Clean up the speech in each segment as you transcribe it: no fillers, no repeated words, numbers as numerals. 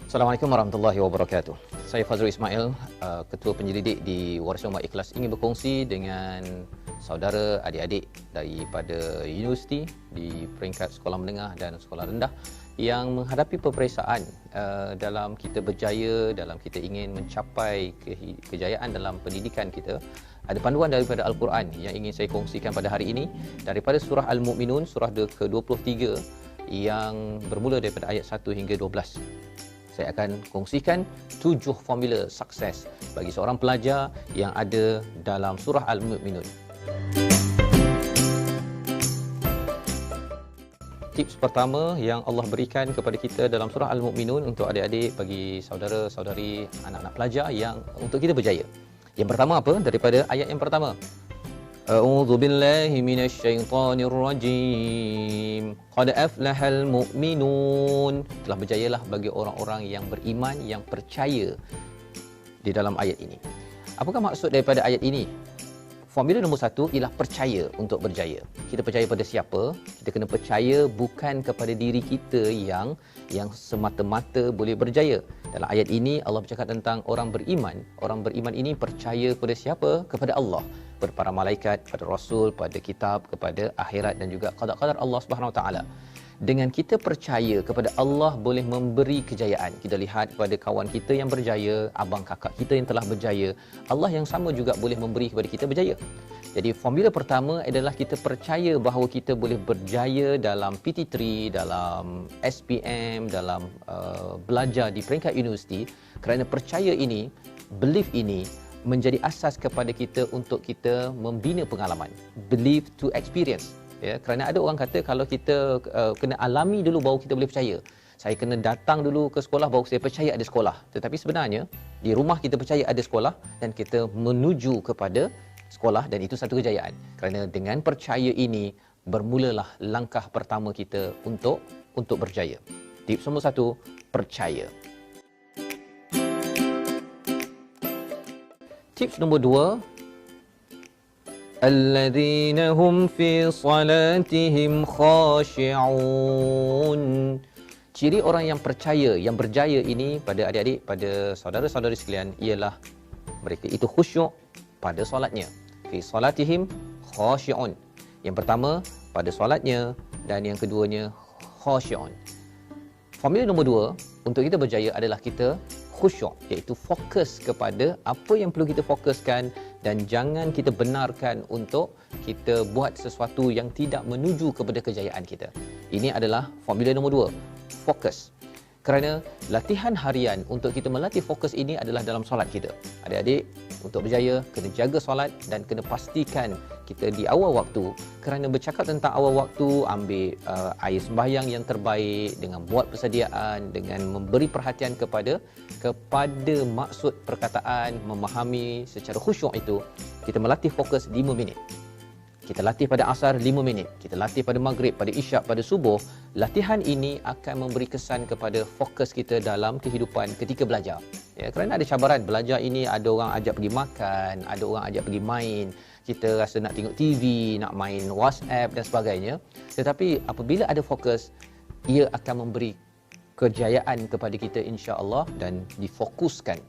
Assalamualaikum warahmatullahi wabarakatuh. Saya Fazrul Ismail, Ketua Penyelidik di Warisan Umat Ikhlas, ingin berkongsi dengan saudara adik-adik daripada universiti di peringkat sekolah menengah dan sekolah rendah yang menghadapi peperiksaan dalam kita berjaya, dalam kita ingin mencapai kejayaan dalam pendidikan kita. Ada panduan daripada Al-Quran yang ingin saya kongsikan pada hari ini daripada surah Al-Mu'minun, surah ke-23 yang bermula daripada ayat 1 hingga 12. Saya akan kongsikan 7 formula sukses bagi seorang pelajar yang ada dalam surah Al-Mu'minun. Tips pertama yang Allah berikan kepada kita dalam surah Al-Mu'minun untuk adik-adik, bagi saudara-saudari, anak-anak pelajar yang untuk kita berjaya. Yang pertama apa? Daripada ayat yang pertama. A'udzu billahi minasyaitonir rajim. Qad aflahal mu'minun. Telah berjayalah bagi orang-orang yang beriman, yang percaya di dalam ayat ini. Apakah maksud daripada ayat ini? Formula nombor 1 ialah percaya untuk berjaya. Kita percaya pada siapa? Kita kena percaya bukan kepada diri kita yang semata-mata boleh berjaya. Dalam ayat ini Allah bercakap tentang orang beriman. Orang beriman ini percaya kepada siapa? Kepada Allah, kepada para malaikat, kepada Rasul, pada kitab, kepada akhirat dan juga qada-qadar Allah Subhanahu Wa Taala. Dengan kita percaya kepada Allah boleh memberi kejayaan. Kita lihat kepada kawan kita yang berjaya, abang kakak kita yang telah berjaya, Allah yang sama juga boleh memberi kepada kita berjaya. Jadi formula pertama adalah kita percaya bahawa kita boleh berjaya dalam PT3, dalam SPM, dalam belajar di peringkat universiti, kerana percaya ini, belief ini menjadi asas kepada kita untuk kita membina pengalaman. Belief to experience. Ya, kerana ada orang kata kalau kita kena alami dulu baru kita boleh percaya. Saya kena datang dulu ke sekolah baru saya percaya ada sekolah. Tetapi sebenarnya di rumah kita percaya ada sekolah dan kita menuju kepada sekolah, dan itu satu kejayaan. Kerana dengan percaya ini bermulalah langkah pertama kita untuk berjaya. Tips nombor 1, percaya. Tips nombor 2, alladzina hum fi salatihim khashi'un. Ciri orang yang percaya, yang berjaya ini pada adik-adik, pada saudara-saudari sekalian, ialah mereka itu khusyuk pada solatnya. Fi salatihim khashi'un. Yang pertama pada solatnya, dan yang keduanya khashi'un. Formula nombor 2 untuk kita berjaya adalah kita khusyuk, iaitu fokus kepada apa yang perlu kita fokuskan dan jangan kita benarkan untuk kita buat sesuatu yang tidak menuju kepada kejayaan kita. Ini adalah formula nombor 2, fokus. Kerana latihan harian untuk kita melatih fokus ini adalah dalam solat kita. Adik-adik, untuk berjaya kena jaga solat dan kena pastikan kita di awal waktu. Kerana bercakap tentang awal waktu, ambil air sembahyang yang terbaik dengan buat persediaan, dengan memberi perhatian kepada maksud perkataan, memahami secara khusyuk itu. Kita melatih fokus 5 minit. Kita latih pada asar 5 minit. Kita latih pada maghrib, pada isyak, pada subuh. Latihan ini akan memberi kesan kepada fokus kita dalam kehidupan ketika belajar. Ya, kerana ada cabaran. Belajar ini ada orang ajak pergi makan, ada orang ajak pergi main. Kita rasa nak tengok TV, nak main WhatsApp dan sebagainya. Tetapi apabila ada fokus, ia akan memberi kejayaan kepada kita insya-Allah dan difokuskan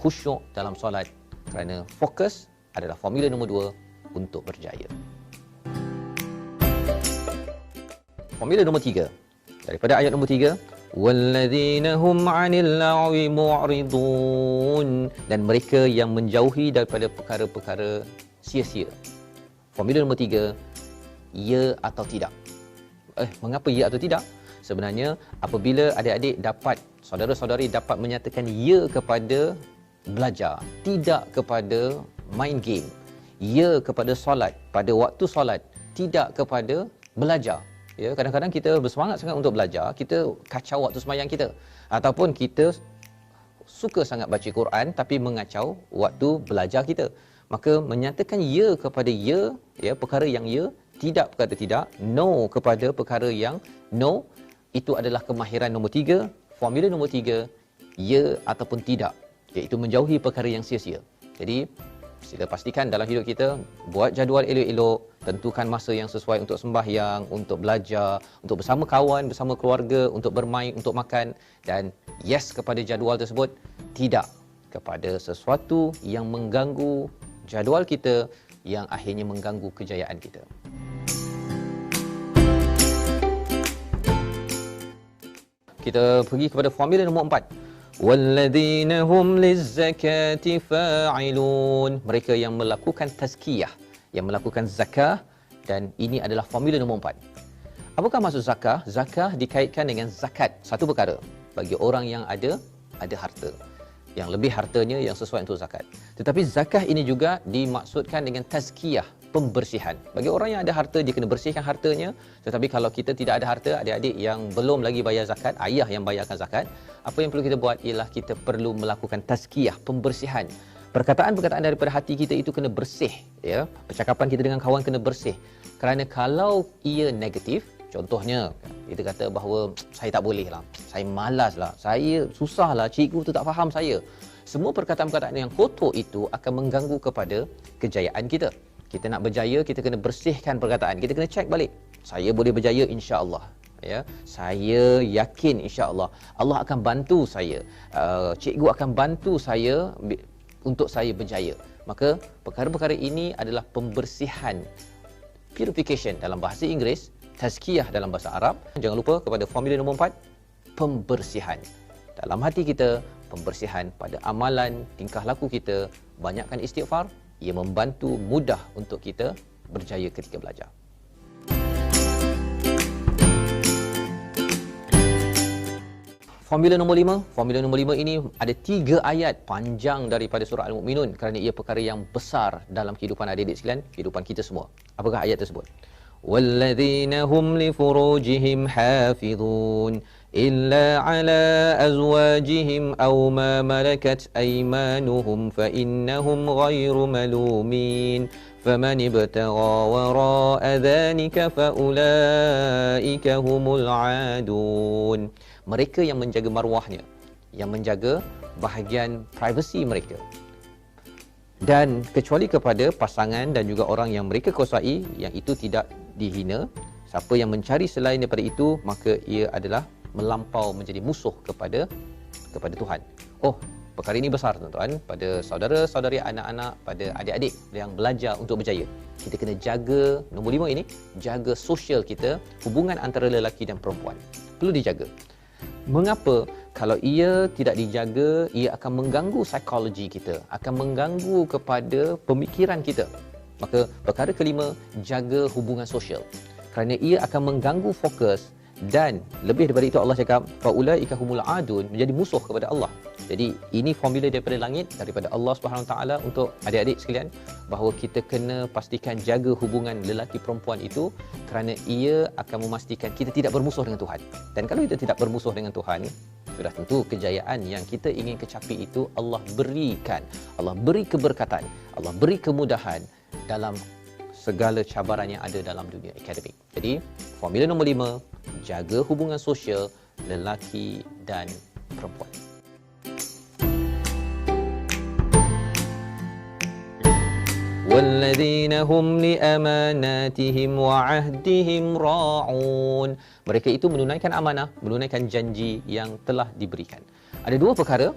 khusyuk dalam solat. Kerana fokus adalah formula nombor 2 untuk berjaya. Formula nombor 3. Daripada ayat nombor 3, walladzina hum 'anil la'wi mu'ridun, dan mereka yang menjauhi daripada perkara-perkara sia-sia. Formula nombor 3, ya atau tidak. Mengapa ya atau tidak? Sebenarnya apabila adik-adik dapat, saudara-saudari dapat menyatakan ya kepada belajar, tidak kepada main game, ya kepada solat pada waktu solat, tidak kepada belajar. Ya, kadang-kadang kita bersemangat sangat untuk belajar, kita kacau waktu sembahyang kita, ataupun kita suka sangat baca Quran tapi mengacau waktu belajar kita. Maka menyatakan ya kepada ya, perkara yang ya, tidak perkara tidak, no kepada perkara yang no, itu adalah kemahiran nombor 3. Formula nombor 3, ya ataupun tidak, iaitu menjauhi perkara yang sia-sia. Jadi Sila pastikan dalam hidup kita, buat jadual elok-elok, tentukan masa yang sesuai untuk sembahyang, untuk belajar, untuk bersama kawan, bersama keluarga, untuk bermain, untuk makan, dan yes kepada jadual tersebut, tidak kepada sesuatu yang mengganggu jadual kita, yang akhirnya mengganggu kejayaan kita. Kita pergi kepada formula nombor 4. Walladzina hum lizzakati fa'ilun. Mereka yang melakukan tazkiyah, yang melakukan zakah, dan ini adalah formula nombor 4. Apakah maksud zakah? Zakah dikaitkan dengan zakat, satu perkara bagi orang yang ada harta. Yang lebih hartanya yang sesuai untuk zakat. Tetapi zakah ini juga dimaksudkan dengan tazkiyah, pembersihan. Bagi orang yang ada harta, dia kena bersihkan hartanya. Tetapi kalau kita tidak ada harta, adik-adik yang belum lagi bayar zakat, ayah yang bayarkan zakat, apa yang perlu kita buat ialah kita perlu melakukan tazkiyah, pembersihan. Perkataan-perkataan daripada hati kita itu kena bersih, ya. Percakapan kita dengan kawan kena bersih. Kerana kalau ia negatif, contohnya kita kata bahawa saya tak boleh lah, saya malas lah, saya susah lah, cikgu tu tak faham saya. Semua perkataan-perkataan yang kotor itu akan mengganggu kepada kejayaan kita. Kita nak berjaya, kita kena bersihkan perkataan. Kita kena cek balik. Saya boleh berjaya insya-Allah. Ya, saya yakin insya-Allah Allah akan bantu saya. Cikgu akan bantu saya untuk saya berjaya. Maka perkara-perkara ini adalah pembersihan, purification dalam bahasa Inggeris, tazkiyah dalam bahasa Arab. Jangan lupa kepada formula nombor 4, pembersihan. Dalam hati kita, pembersihan pada amalan, tingkah laku kita, banyakkan istighfar. Ia membantu mudah untuk kita berjaya ketika belajar. Formula nombor 5. Formula nombor 5 ini ada 3 ayat panjang daripada surah Al-Mu'minun kerana ia perkara yang besar dalam kehidupan adik-adik sekalian, kehidupan kita semua. Apakah ayat tersebut? وَالَّذِينَ هُمْ لِفُرُوجِهِمْ حَافِظُونَ إِلَّا عَلَى أَزْوَاجِهِمْ أَوْ مَا مَلَكَتْ أَيْمَانُهُمْ فَإِنَّهُمْ غَيْرُ مَلُومِينَ فَمَنِ ابْتَغَى وَرَاءَ ذَلِكَ فَأُولَئِكَ هُمُ الْعَادُونَ. Mereka yang menjaga maruahnya, yang menjaga bahagian privasi mereka, dan kecuali kepada pasangan dan juga orang yang mereka kuasai, yang itu tidak dihina. Siapa yang mencari selain daripada itu, maka ia adalah melampau menjadi musuh kepada Tuhan. Oh, perkara ini besar tuan-tuan, pada saudara-saudari, anak-anak, pada adik-adik yang belajar untuk berjaya. Kita kena jaga, nombor 5 ini, jaga sosial kita, hubungan antara lelaki dan perempuan. Perlu dijaga. Mengapa? Kalau ia tidak dijaga, ia akan mengganggu psikologi kita, akan mengganggu kepada pemikiran kita. Maka perkara kelima, jaga hubungan sosial. Kerana ia akan mengganggu fokus, dan lebih daripada itu Allah cakap faulaika humul adun, menjadi musuh kepada Allah. Jadi ini formula daripada langit, daripada Allah Subhanahu taala untuk adik-adik sekalian, bahawa kita kena pastikan jaga hubungan lelaki perempuan itu, kerana ia akan memastikan kita tidak bermusuh dengan Tuhan. Dan kalau kita tidak bermusuh dengan Tuhan, sudah tentu kejayaan yang kita ingin kecapi itu Allah berikan. Allah beri keberkatan, Allah beri kemudahan dalam segala cabaran yang ada dalam dunia akademik. Jadi, formula nombor 5, jaga hubungan sosial lelaki dan perempuan. وَالَّذِينَ هُمْ لِأَمَانَاتِهِمْ وَعَهْدِهِمْ رَاعُونَ. Mereka itu menunaikan amanah, menunaikan janji yang telah diberikan. Ada 2 perkara.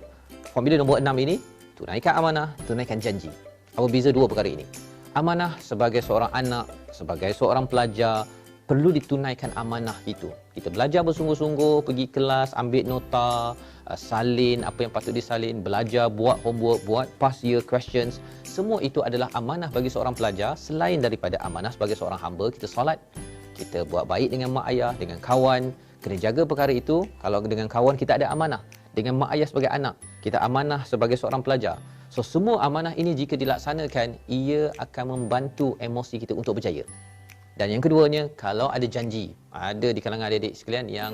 Formula nombor 6 ini, tunaikan amanah, tunaikan janji. Apa beza 2 perkara ini? Amanah sebagai seorang anak, sebagai seorang pelajar, perlu ditunaikan amanah itu. Kita belajar bersungguh-sungguh, pergi kelas, ambil nota, salin apa yang patut disalin, belajar, buat homework, buat past year questions. Semua itu adalah amanah bagi seorang pelajar. Selain daripada amanah sebagai seorang hamba, kita solat, kita buat baik dengan mak ayah, dengan kawan, kena jaga perkara itu. Kalau dengan kawan kita ada amanah, dengan mak ayah sebagai anak, kita amanah sebagai seorang pelajar. So semua amanah ini jika dilaksanakan, ia akan membantu emosi kita untuk berjaya. Dan yang keduanya, kalau ada janji, ada di kalangan adik-adik sekalian yang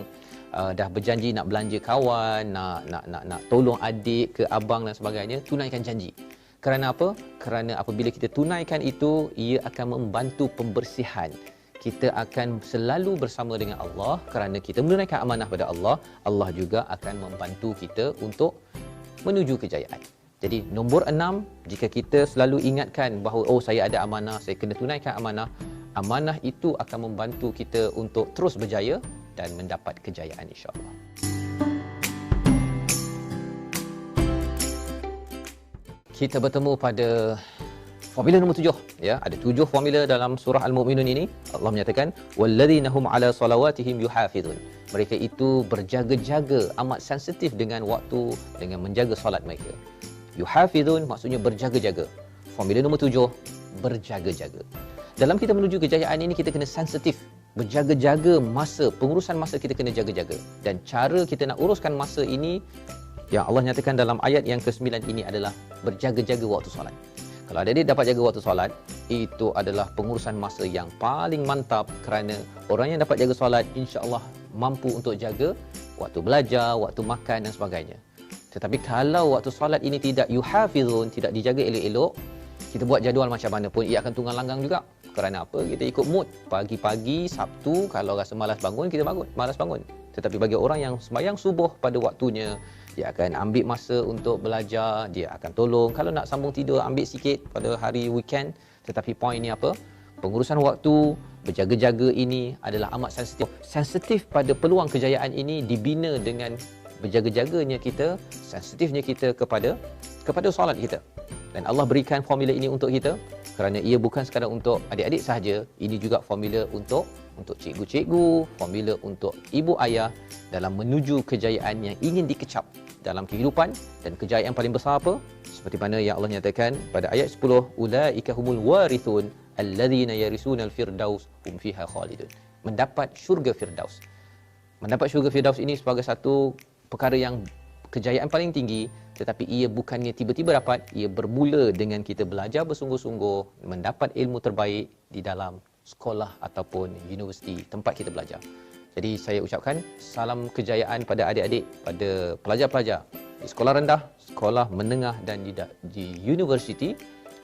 dah berjanji nak belanja kawan, nak tolong adik ke abang dan sebagainya, tunaikan janji. Kerana apa? Kerana apabila kita tunaikan itu, ia akan membantu pembersihan. Kita akan selalu bersama dengan Allah kerana kita menunaikan amanah pada Allah. Allah juga akan membantu kita untuk menuju kejayaan. Jadi nombor 6, jika kita selalu ingatkan bahawa saya ada amanah, saya kena tunaikan amanah, amanah itu akan membantu kita untuk terus berjaya dan mendapat kejayaan insya-Allah. Kita bertemu pada formula nombor 7, ya. Ada 7 formula dalam surah Al-Mu'minun ini. Allah menyatakan walladzina hum ala salawatihim yuhafizun. Mereka itu berjaga-jaga, amat sensitif dengan waktu, dengan menjaga solat mereka. Yuhafizun maksudnya berjaga-jaga. Formula nombor 7, berjaga-jaga. Dalam kita menuju kejayaan ini, kita kena sensitif, berjaga-jaga masa, pengurusan masa kita kena jaga-jaga. Dan cara kita nak uruskan masa ini, yang Allah nyatakan dalam ayat yang ke-9 ini adalah berjaga-jaga waktu solat. Kalau adik-adik dapat jaga waktu solat, itu adalah pengurusan masa yang paling mantap, kerana orang yang dapat jaga solat insya-Allah mampu untuk jaga waktu belajar, waktu makan dan sebagainya. Tetapi kalau waktu solat ini tidak yuhafizun, tidak dijaga elok-elok, kita buat jadual macam mana pun ia akan tunggang langgang juga. Kerana apa? Kita ikut mood. Pagi-pagi Sabtu kalau rasa malas bangun, kita malas bangun. Tetapi bagi orang yang sembahyang subuh pada waktunya, dia akan ambil masa untuk belajar, dia akan tolong. Kalau nak sambung tidur, ambil sikit pada hari weekend. Tetapi poin ni apa? Pengurusan waktu, berjaga-jaga ini adalah amat sensitif. Sensitif pada peluang kejayaan ini dibina dengan berjaga-jaganya kita, sensitifnya kita kepada solat kita. Dan Allah berikan formula ini untuk kita kerana ia bukan sekadar untuk adik-adik sahaja, ini juga formula untuk cikgu-cikgu, formula untuk ibu ayah dalam menuju kejayaan yang ingin dikecap dalam kehidupan. Dan kejayaan paling besar apa? Seperti mana yang Allah nyatakan pada ayat 10, ulaika humul warithun alladzina yarisunal firdaus hum fiha khalidun. Mendapat syurga firdaus. Mendapat syurga firdaus ini sebagai satu perkara yang kejayaan paling tinggi, tetapi ia bukannya tiba-tiba dapat, ia bermula dengan kita belajar bersungguh-sungguh, mendapat ilmu terbaik di dalam sekolah ataupun universiti tempat kita belajar. Jadi saya ucapkan salam kejayaan pada adik-adik, pada pelajar-pelajar di sekolah rendah, sekolah menengah dan di universiti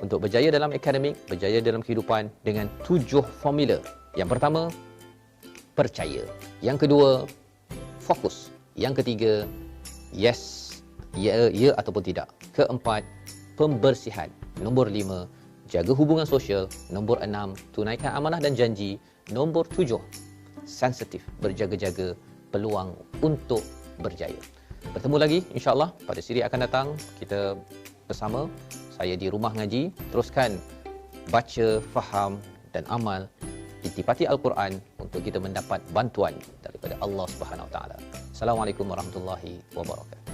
untuk berjaya dalam akademik, berjaya dalam kehidupan dengan 7 formula. Yang pertama, percaya. Yang kedua, fokus. Yang ketiga, yes, ya ataupun tidak. Keempat, pembersihan. Nombor 5, jaga hubungan sosial. Nombor 6, tunaikan amanah dan janji. Nombor 7, sensitif, berjaga-jaga peluang untuk berjaya. Bertemu lagi insya-Allah pada siri akan datang. Kita bersama, saya di rumah ngaji, teruskan baca, faham dan amal, intipati Al-Quran untuk kita mendapat bantuan daripada Allah Subhanahu Wa Taala. Assalamualaikum warahmatullahi wabarakatuh.